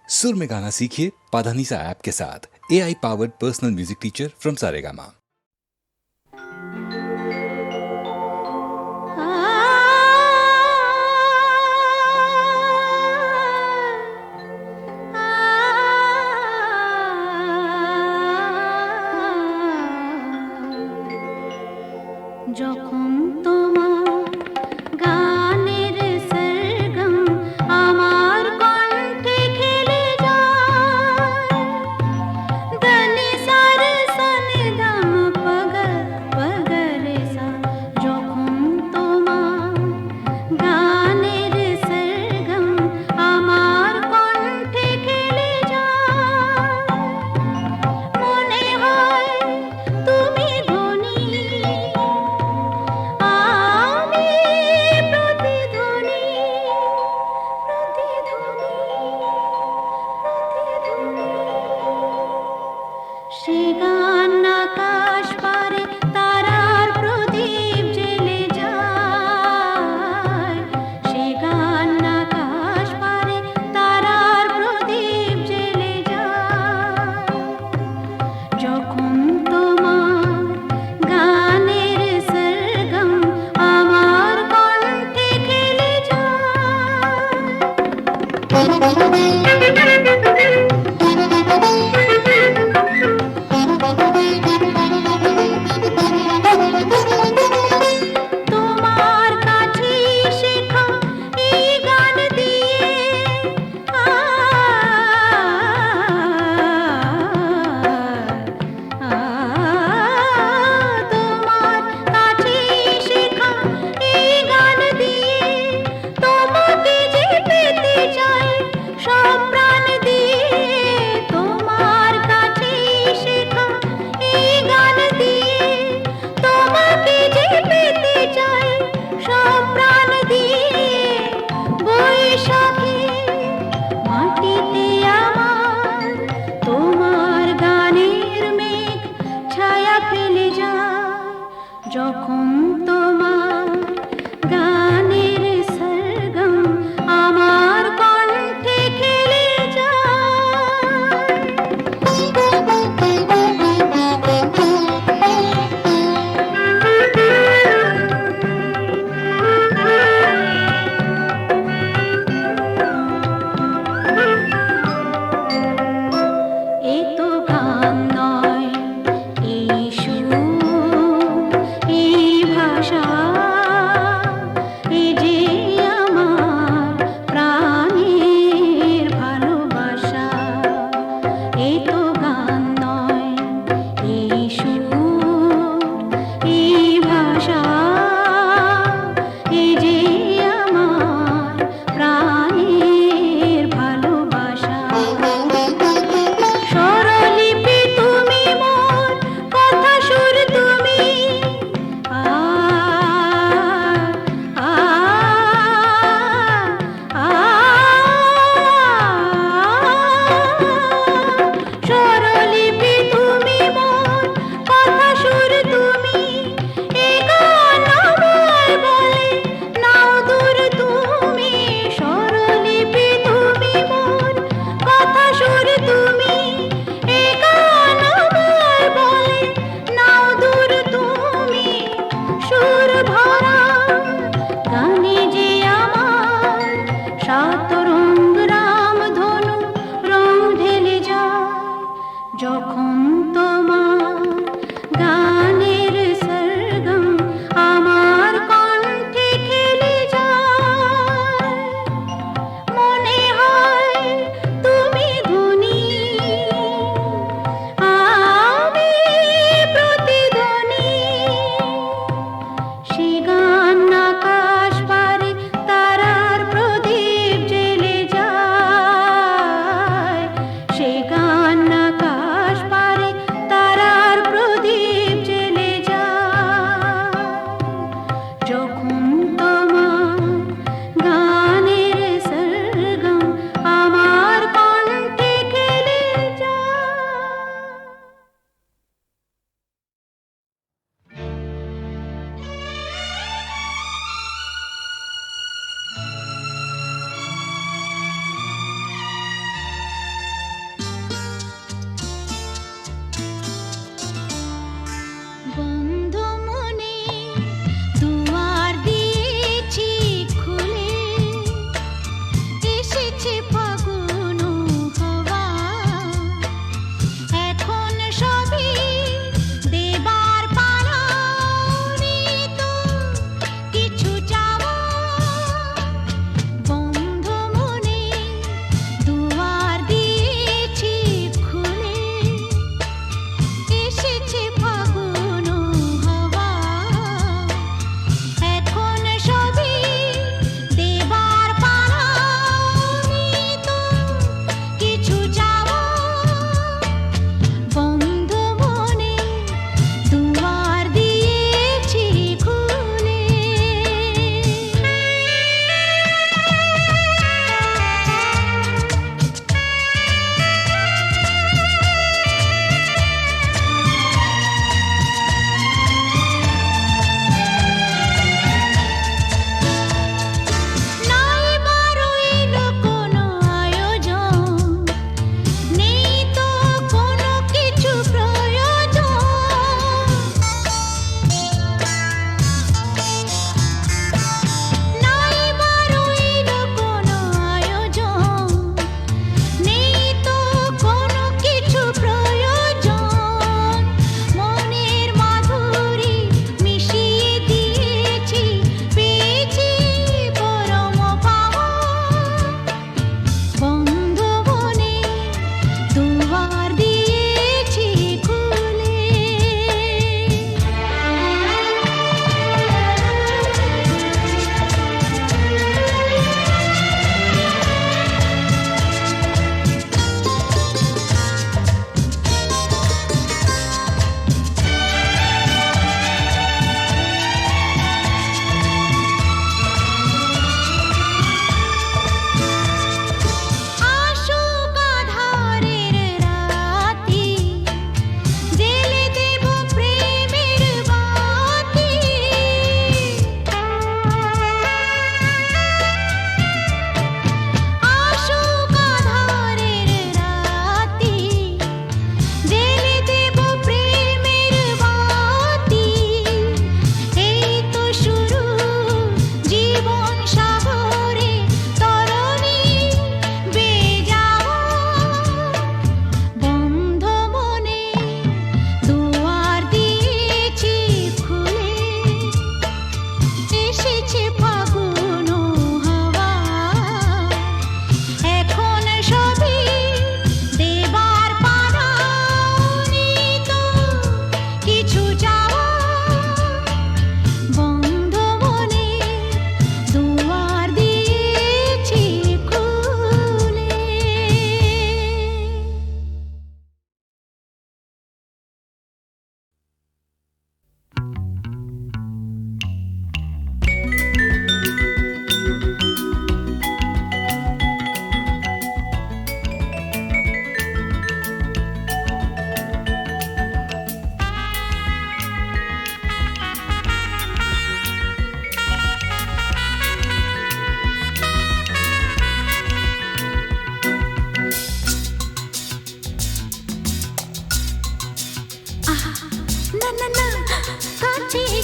सुर में गाना सीखिए पाधानीसा ऐप के साथ। AI powered personal music teacher from Saregama. যখন তোমার গানের সরগম আমার কণ্ঠে খেলে যায়, দনি সার সনি দম পগ পগ রে সা। যখন তোমার গানের সরগম আমার কণ্ঠে খেলে যায়, মনে হয় তুমি ধনী, আমি প্রতিধ্বনি, প্রতিধ্বনি, প্রতিধ্বনি। সে গান আকাশ পারে তারার প্রদীপ জ্বেলে যায়, সে গান আকাশ পারে তারার প্রদীপ জ্বেলে যায়। যখন তোমার গানের সরগম আমার কণ্ঠে খেলে তোমার কাছে শেখা এই গান দিয়ে তোমার কাছে শেখা এই গান দিয়ে তোমাকে যে পেতে চাই সব প্রাণ দিয়ে। তোমার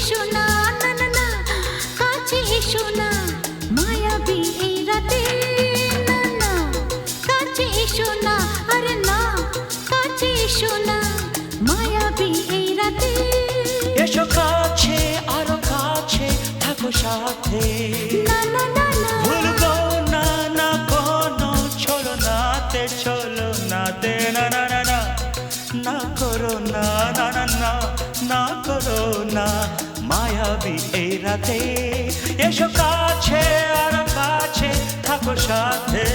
এসো না, না না না, কাছে এসো না, মায়াবী এই রাতে, না না, কাছে এসো না, আরে না, কাছে এসো না, মায়াবী এই রাতে। এসো কাছে আরো কাছে থাকো সাথে না না না না, ভুলবো না না কোনো চলো নাতে না না না না না করো না না না না না করো না মায়াবী এই রাতে এসো কাছে আর কাছে থাকো সাথে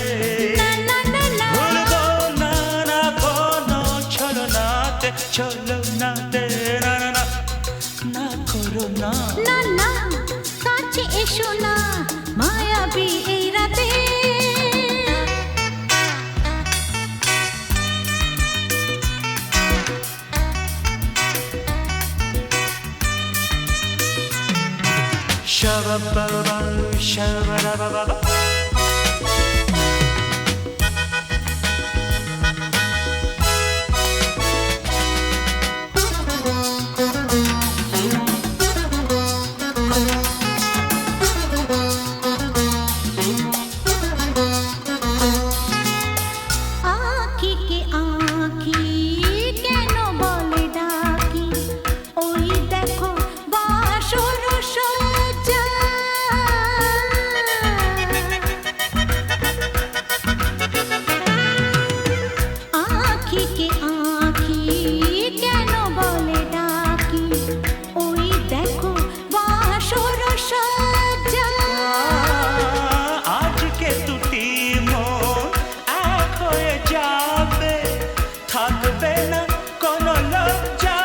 না না না না, ভুলবো না না কোনো চলো নাতে না না না না করো না না না, কাছে এসো না, মায়াবী এই রাতে। Shabba-ba-ba, shabba-da-ba-ba-ba. আঁখি কে আঁখি কেন বলে ডাকি, ওই দেখো বাসর সজ্জা। আঁখি কে আঁখি কেন বলে ডাকি, ওই দেখো বাসর সজ্জা। আজকে দুটি মন এক হয়ে যাবে থাকবে না কোনো লজ্জা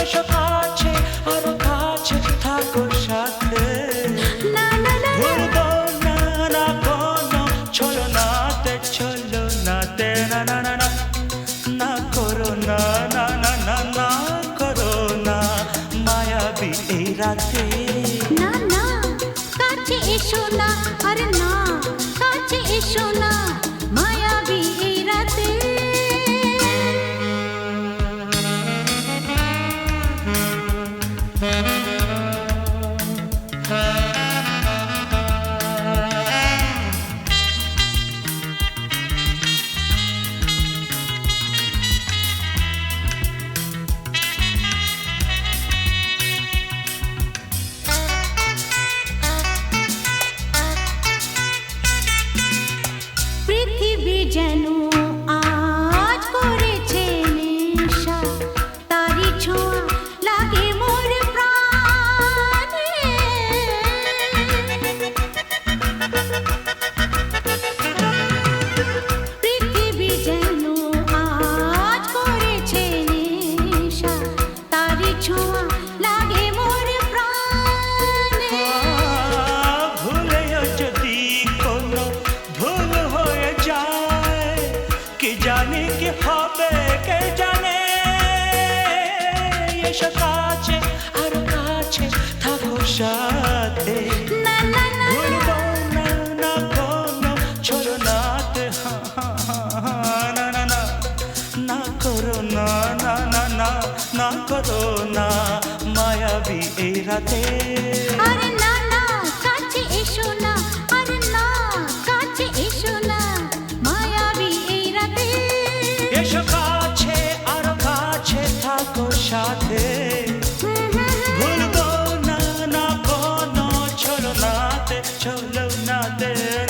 এসো কাছে আরো কাছে থাকো সাথে না না না, ভুলবো না না কোনো চলো নাতে না না না না না করো না না না না না করো না মায়াবী এই রাতে না না, কাছে এসো না, আরে না, কাছে এসো না, মায়াবী এই রাতে। পৃথিবী যেন আজ করেছে নেশা, তারি ছোঁয়া লাগে মোর প্রাণে। পৃথিবী যেন আজ করেছে নেশা, তারি ছোঁয়া লাগে মোর প্রাণে। ভুলেও যদি কোনো ভুল হয়ে যায় কি জানি কি হবে কে জানে এসো কাছে আর কাছে থাকো সাথে না না না, ভুলবো না না কোনো চলো নাতে না না না না করো না না না না না করো না মায়াবী এই রাতে আরে না না, কাছে এসো না, আরে না, কাছে এসো না, মায়াবী এই রাতে। এসো কাছে আর কাছে থাকো সাথে ভুলবো না না কোনো চলো নাতে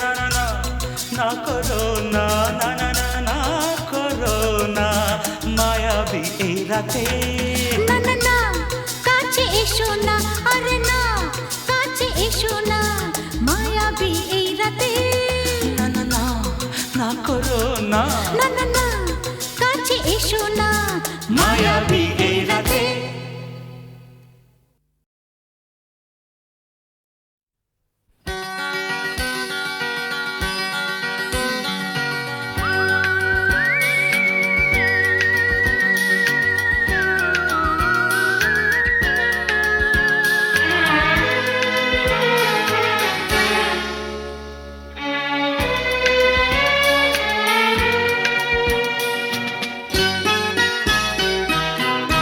না না না না করো না না না না না করো না মায়াবী এই রাতে না না না, কাছে এসো না, আরে না, কাছে এসো না, মায়াবী এই রাতে। না না না না করো না না না না, কাছে এসো না, মায়াবী এই রাতে না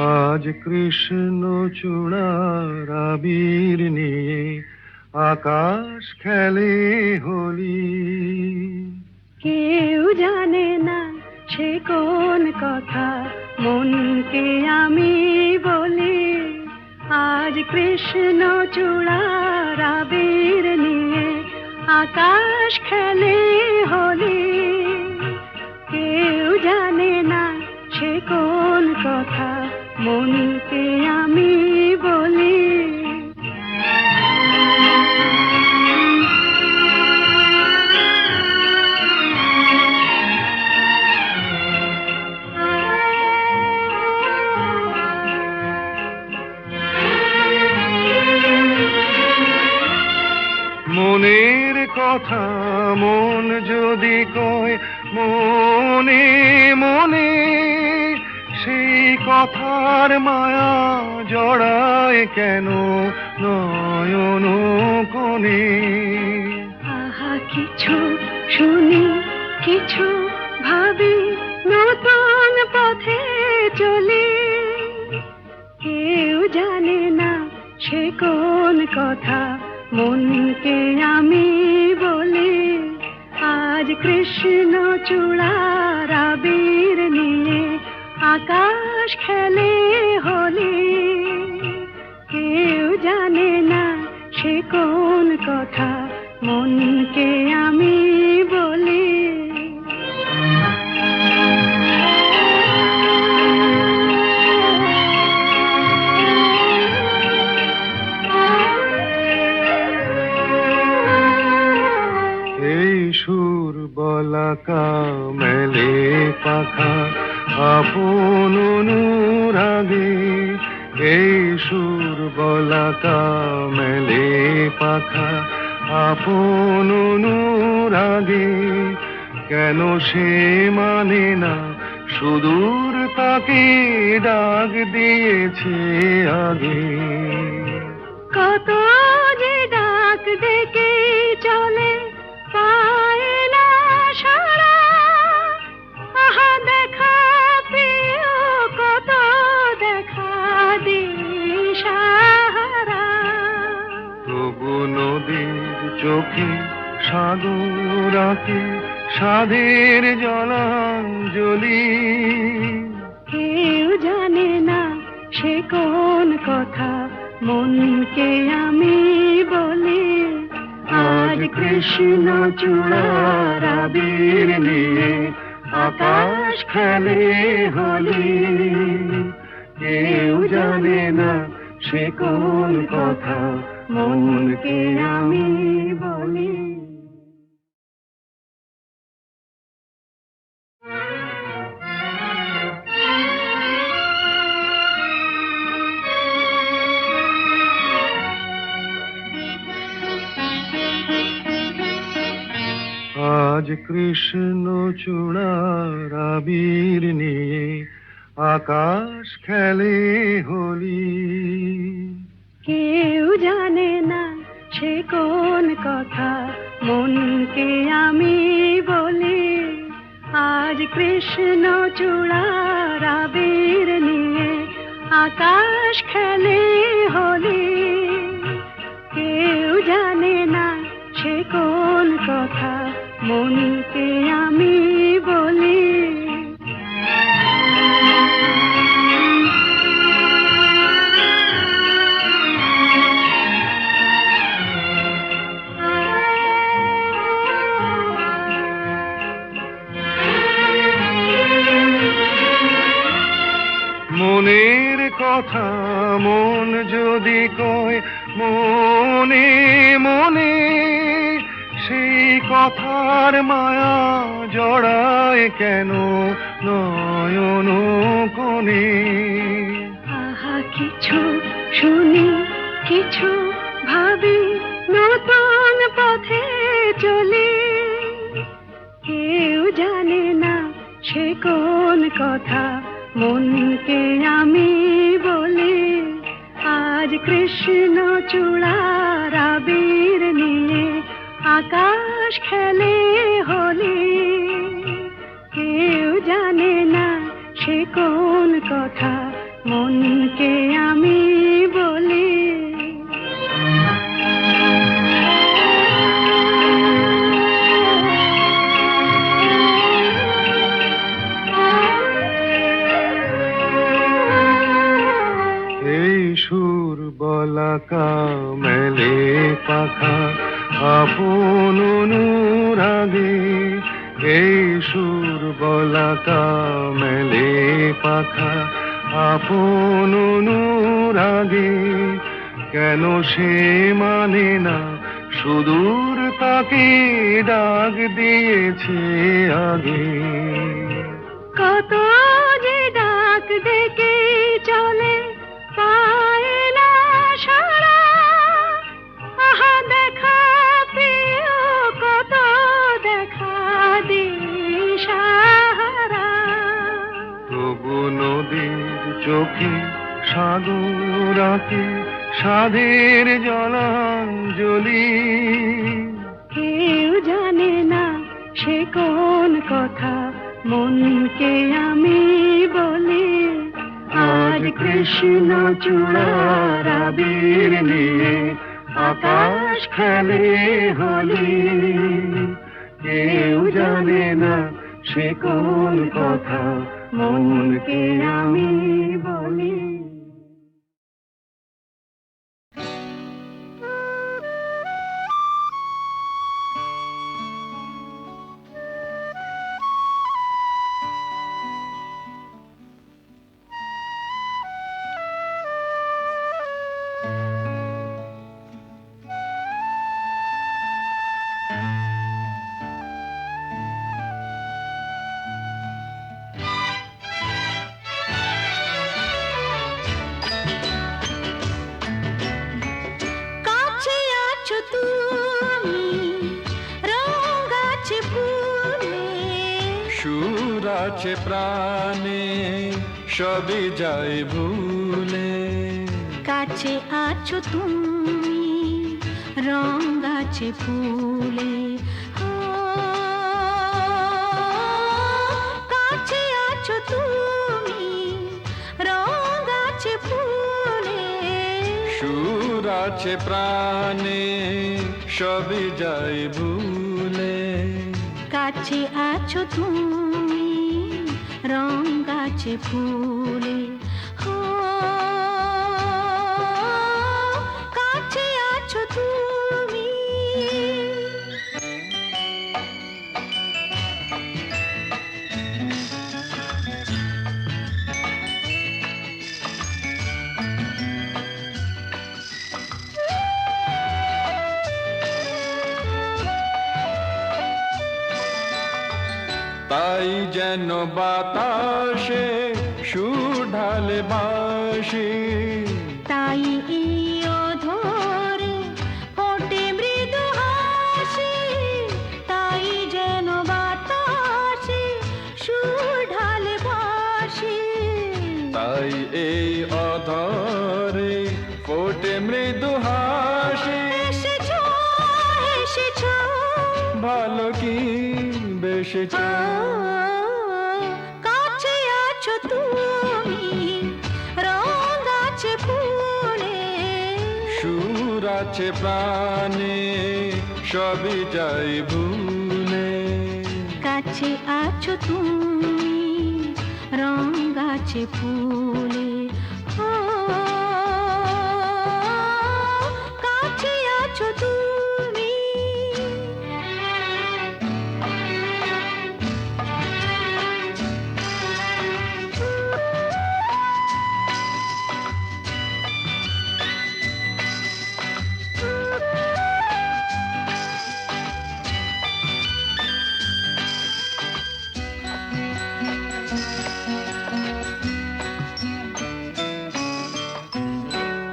আজ কৃষ্ণ চূড়ার আবির নিয়ে আকাশ খেলে হোলি। কেউ জানে না সে কোন কথা মনকে আমি বলি। আজ কৃষ্ণ চূড়ার আবির নিয়ে আকাশ খেলে হোলি। কেউ জানে না সে কোন কথা মনকে আমি বলি। মনের কথা মন যদি কয় মনে মনে, সেই কথার মায়া জড়ায় কেন নয়ন কোণে। আহা কিছু শুনি কিছু ভাবি নতুন পথে চলি। কেউ জানে না সে কোন কথা মনকে আমি বলি। আজ কৃষ্ণ চূড়ার আবির নিয়ে আকাশ খেলে হোলি। কেউ জানে না সে কোন কথা মনকে আমি বলি। এই সুর বলাকা মেলে পাখা আপন অনুরাগে। এই সুর বলাকা মেলে পাখা আপন অনুরাগে। কেন সে মানে না সুদূর তাকে ডাক দিয়েছে আগে। কত যে ডাক ডেকে চলে পায় না সারা। আহা দেখা প্রিয় কত দেখা দিশাহারা। তবু নদীর চোখে সাগর আঁকে সাধের জলাঞ্জলি। কেউ জানে না সে কোন কথা মনকে আমি বলি। আজ কৃষ্ণ চূড়ার আবির নিয়ে আকাশ খেলে হোলি। কেউ জানে না সে কোন কথা মনকে আমি বলি। আজ কৃষ্ণ চূড়ার আবির নিয়ে আকাশ খেলে হোলি। কেউ জানে না সে কোন কথা মনকে আমি বলি। আজ কৃষ্ণ চূড়ার আবির নিয়ে আকাশ খেলে হোলি। কেউ জানে না সে কোন কথা মনকে আমি বলি। মনের কথা মন যদি কয় মনে মনে, সেই কথার মায়া জড়ায় কেন নয়ন কোণে। আহা কিছু শুনি কিছু ভাবি নতুন পথে চলি। কেউ জানে না সে কোন কথা মনকে আমি বলি। আজ কৃষ্ণ চূড়ার আবির নিয়ে আকাশ খেলে হোলি। কেউ জানে না সে কোন কথা মনকে আমি বলি। এই সুর বলাকা মেলে পাখা আপন অনুরাগে, এই সুর বলাকা মেলে পাখা আপন অনুরাগে, কেন সে মানে না সুদূর তাকে ডাক দিয়েছে আগে। কত যে ডাক ডেকে চলে পায় না সারা, আহা দেখা প্রিয় কত দেখা দিশাহারা। তবু নদীর চোখে সাগর আঁকে সাধের জলাঞ্জলি, কেউ জানে না সে কোন কথা মনকে আমি বলি। আজ কৃষ্ণ চূড়ার আবির নিয়ে আকাশ খেলে হোলি, কেউ জানে না সে কোন কথা মনকে আমি বলি। সুর আছে প্রাণে সবই যায় ভুলে, কাছে আছো তুমি রং আছে ফুলে, কাছে আছো তুমি রং আছে ফুলে, সুর আছে প্রাণে সবই যায় ভুলে, কাছে আছো তুমি রং আছে ফুলে, কাছে আছো তুমি। তাই যেন বাতাসে সুর ঢালে বাঁশি, তাই এই অধরে ফোটে মৃদু হাসি, তাই যেন বাতাসে সুর ঢালে বাঁশি, তাই এই অধরে ফোটে মৃদু হাসি। এসেছো এসেছো ভালো কি বেশেছ, কাছে আছো তুমি রং আছে ফুলে, সুর আছে প্রাণে সবই যাই ভুলে, কাছে আছো তুমি রং আছে ফুলে, কাছে আছো তুমি।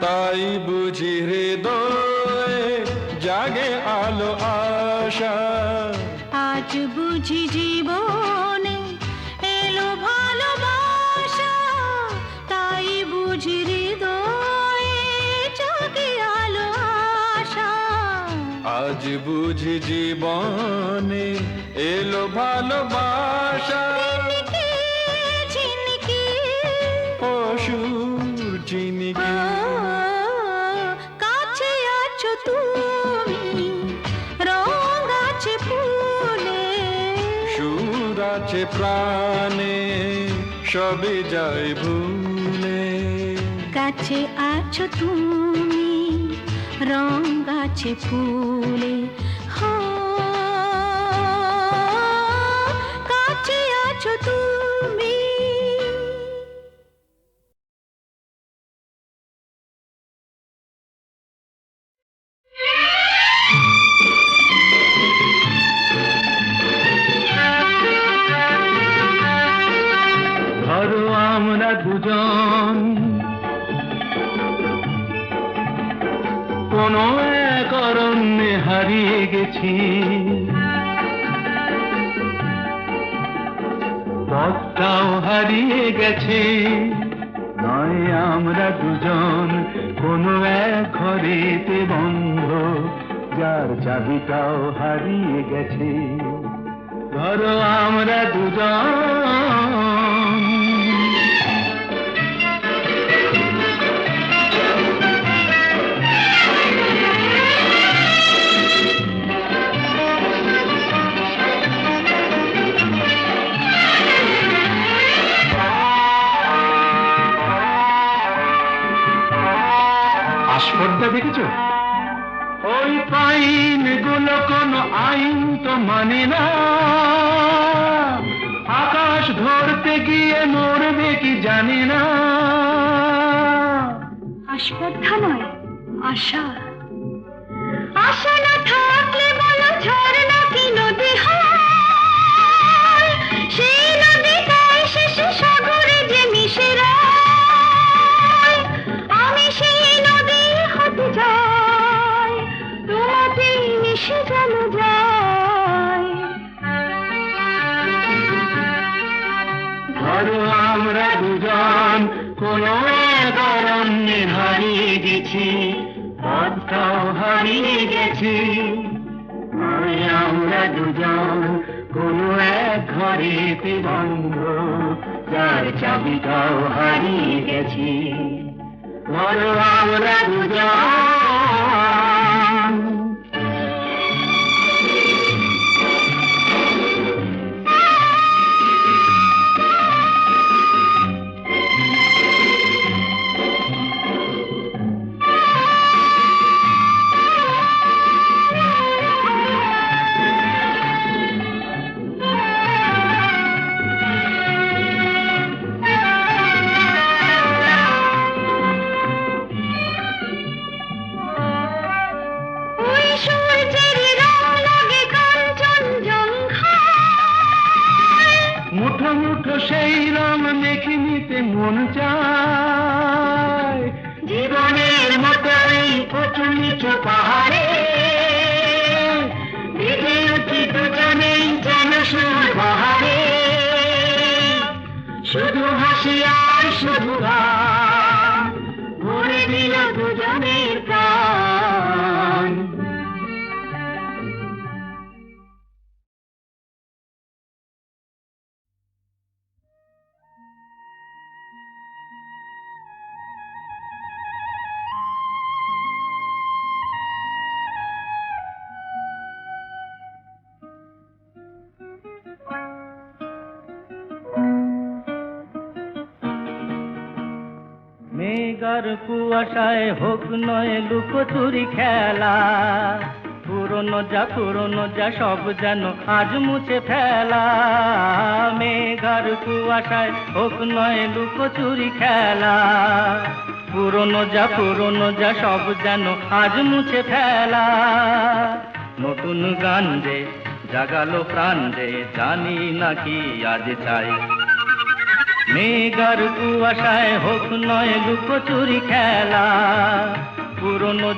তাই বুঝি হৃদয়ে জাগে আলো আশা, আজ বুঝি জীবনে এলো ভালোবাসা, তাই বুঝি হৃদয়ে জাগে আলো আশা, আজ বুঝি জীবনে এলো ভালোবাসা। ঝিনকে ঝিনকে ও সুর প্রাণে সবে যায় ভুলে। কাছে আছো তুমি রং গাছে ফুলে, হো কাছে আছো তুমি। ধরো আমরা দুজন কোনো এক অরণ্যে হারিয়ে গেছি, পথটাও হারিয়ে গেছে। নয় আমরা দুজন কোনো এক ঘরেতে বন্ধ, যার চাবিটাও হারিয়ে গেছে। ধরো আমরা দুজন আস্পর্ধা দেখেছো? ওই পাইন গুলো কোনো আইন তো মানে না, আকাশ ধরতে গিয়ে মরবে কি জানি না। আস্পর্ধা নয়, আশা। আশা না থাকলে বলো ঝর্ণা কি নদী হয়? সেই নদীটাই শেষে সাগরে যে মিশে যায়। আমি সেই নদী হতে যাই, তোমাতেই মিশে যেন যায়। ধরো আমরা দুজন কোনো এক অরণ্যে হারিয়ে গেছি, পথটাও হারিয়ে গেছি। নয় আমরা দুজন কোনো এক ঘরেতে বন্ধ, যার চাবিটাও হারিয়ে গেছি। ধরো আমরা দুজন মুঠো মুঠো সেই রং মেখে নিতে মন চায়। জীবনের মতো এই উঁচু নিচু পাহাড়ে ভিজে উঠি দুজনেই যেন সুর বাহারে। শুধু হাসি আর শুধু গান ভরে দিল দুজনের প্রাণ। মেঘার কুয়াশায় হোক নয় লুকোচুরি খেলা, পুরনো যা সব যেন আজ মুছে ফেলা। মেঘার কুয়াশায় হোক নয় লুকোচুরি খেলা, পুরনো যা সব যেন আজ মুছে ফেলা। নতুন গান যে জাগালো প্রাণ যে জানি নাকি আজ চাই। মেঘার কুয়াশায় হোক নয় লুকোচুরি খেলা, পুরনো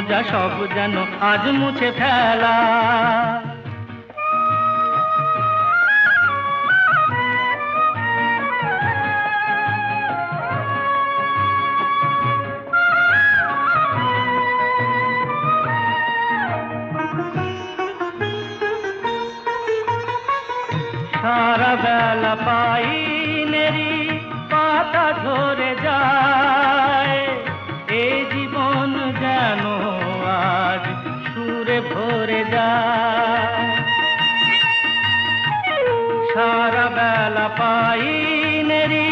যা সব যেন আজ মুছে ফেলা। সারা বেলা পাইনেরি পাতা ঝরে যায়, এই জীবন যেন আজ সুরে ভরে যায়। সারা বেলা পাইনেরি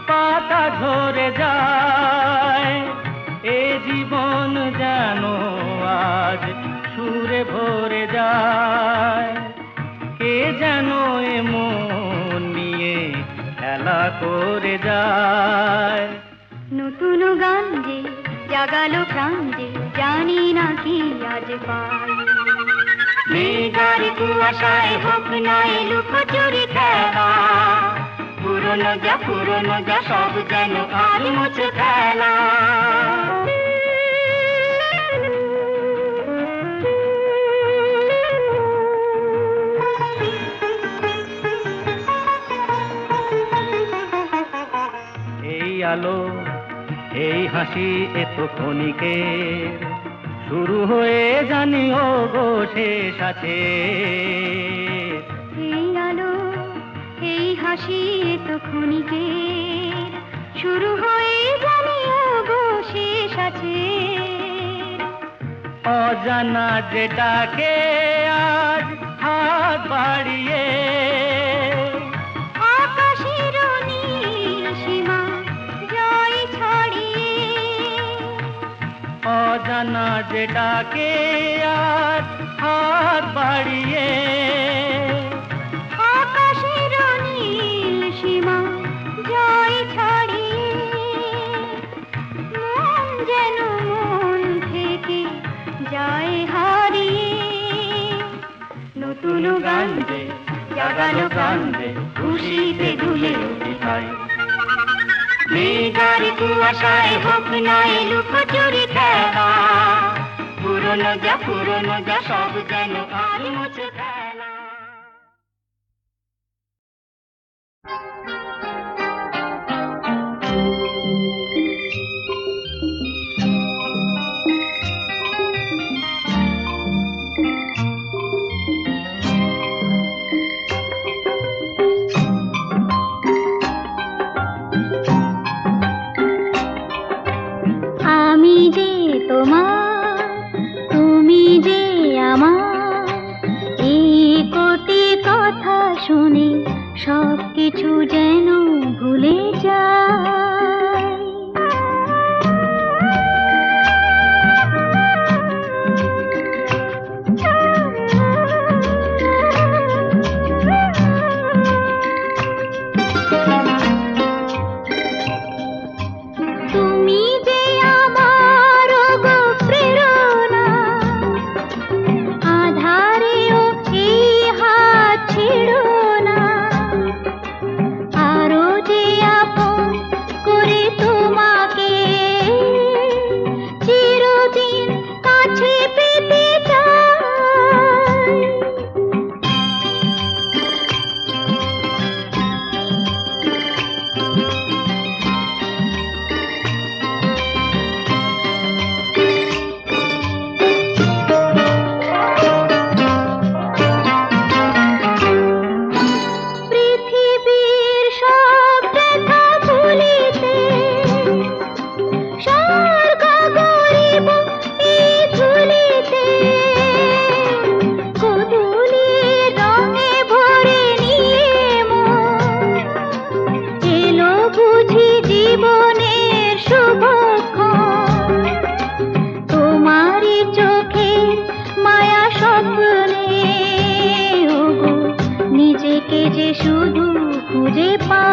পাতা ঝরে যায়, এ জীবন যেন আজ সুরে ভরে যায়। কে যেন এ মন নিয়ে খেলা করে যায়। নতুন গান যে জাগালো প্রাণ যে জানি না কি আজ পাই। মেঘার কুয়াশায় হোক না এলো কচুরি খেলা, পুরনো যা সব যেন আর মুছে ফেলা। এই আলো এই হাসি এত ক্ষণিকের, শুরু হয়ে জানিও গো শেষ আছে। এই আলো এই হাসি তো ক্ষণিকের, শুরু হয়ে জানিও গো শেষ আছে। অজানা যেটাকে আজ হাত বাড়িয়ে, আকাশের নীল সীমা জয় ছড়িয়ে। অজানা যেটাকে আজ হাত বাড়িয়ে, আকাশের নীল সীমা জয় ছড়িয়ে। মন যেন মন থেকে যায় হারিয়ে। নতুন গান যে জাগালো গান যে খুশিতে দুলে উঠায়। মেঘার কুয়াশায় হোক না এলো কচুরি খেলা, পুরনো যা সব যেন আর মুছে ফেলা। আমি যে তোমার, তুমি যে আমার, এই কোটি কথা শুনে সব কিছু যেন ভুলে যায়। তুমি যে আমার গো প্রেরণা, আধারেও এই হাত ছেড়ো না। আরো যে আপন করে তোমাকে চিরদিন কাছে পেতে চাই। পৃথিবীর সব ব্যথা ভুলিতে স্বর্গ গরিব এই ঝুলিতে। গোধূলির রঙে ভরে নিয়ে মন এলো বুঝি জীবনের শুভক্ষণ। তোমারই চোখে মায়া স্বপ্নে ওগো নিজেকে যে শুধু খুঁজে পাই।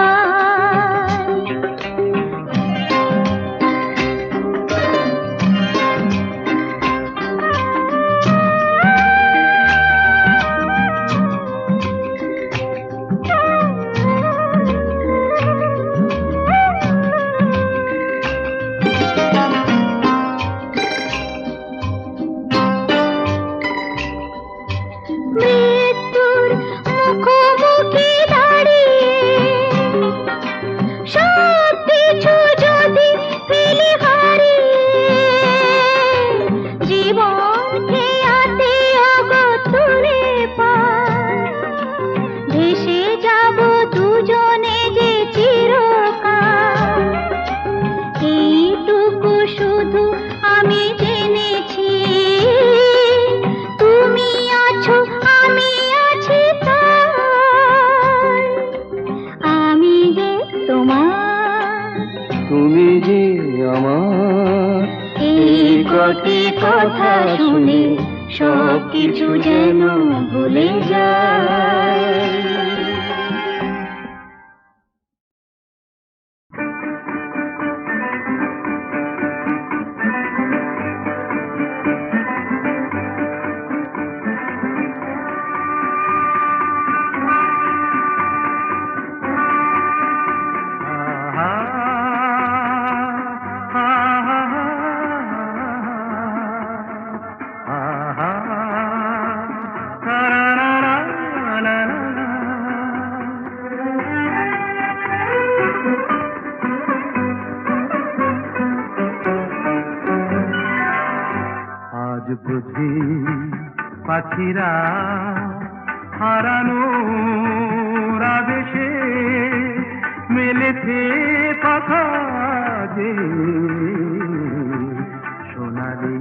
তোমার, তুমি যে আমার। এই কটি কথা শুনে সব কিছু যেন ভুলে যায়। আজ বুঝি পাখিরা হারানো আবেশে মেলেছে পাখা যে সোনালি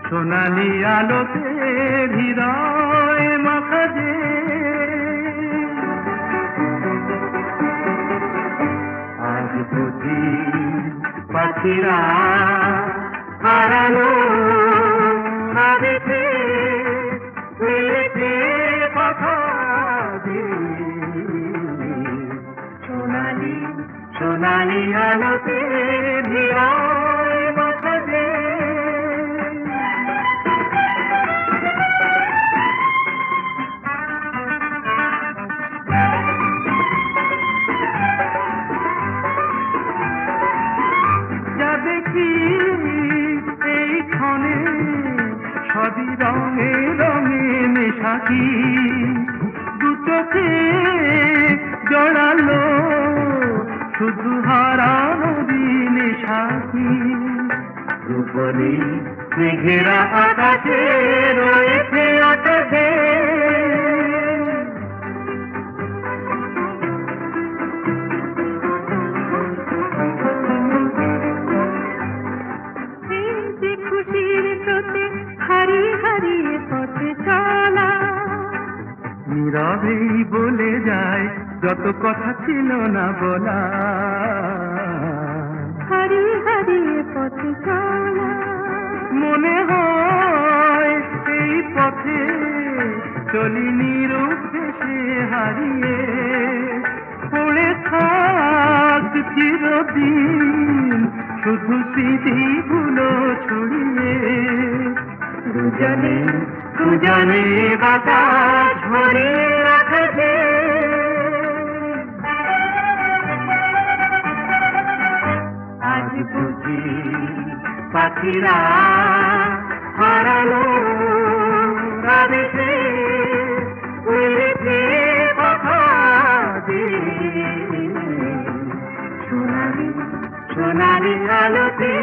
সোনালি আলোতে হৃদয় মাখা যে আজ বুঝি পাখিরা হারানো আবেশে মেলেছে পাখা যে সোনালি সোনালি আলোতে হৃদয় মাখা যে যা দেখি এই ক্ষণে সবই রঙে রঙে মেশাকি দু চোখে জড়ালো শুধু হারানো দিনে সাথী রূপলি মেঘেরা আকাশে রয়েছে আকাশে খুশির স্রোতে হারিয়ে হারিয়ে পথে চলা নীরবেই বলে যায় যত কথা ছিল না বলা হারিয়ে হারিয়ে পথে চলা মনে হয় এই পথে চলি নিরুদ্দেশে হারিয়ে পড়ে থাক চিরদিন শুধু স্মৃতিগুলো ছড়িয়ে দুজনে দুজনে বাতাস ভরে রাখবে আজ বুঝি পাখিরা হারালো আবেশে উড়েছে পাখা যে সোনালি সোনালি আলোতে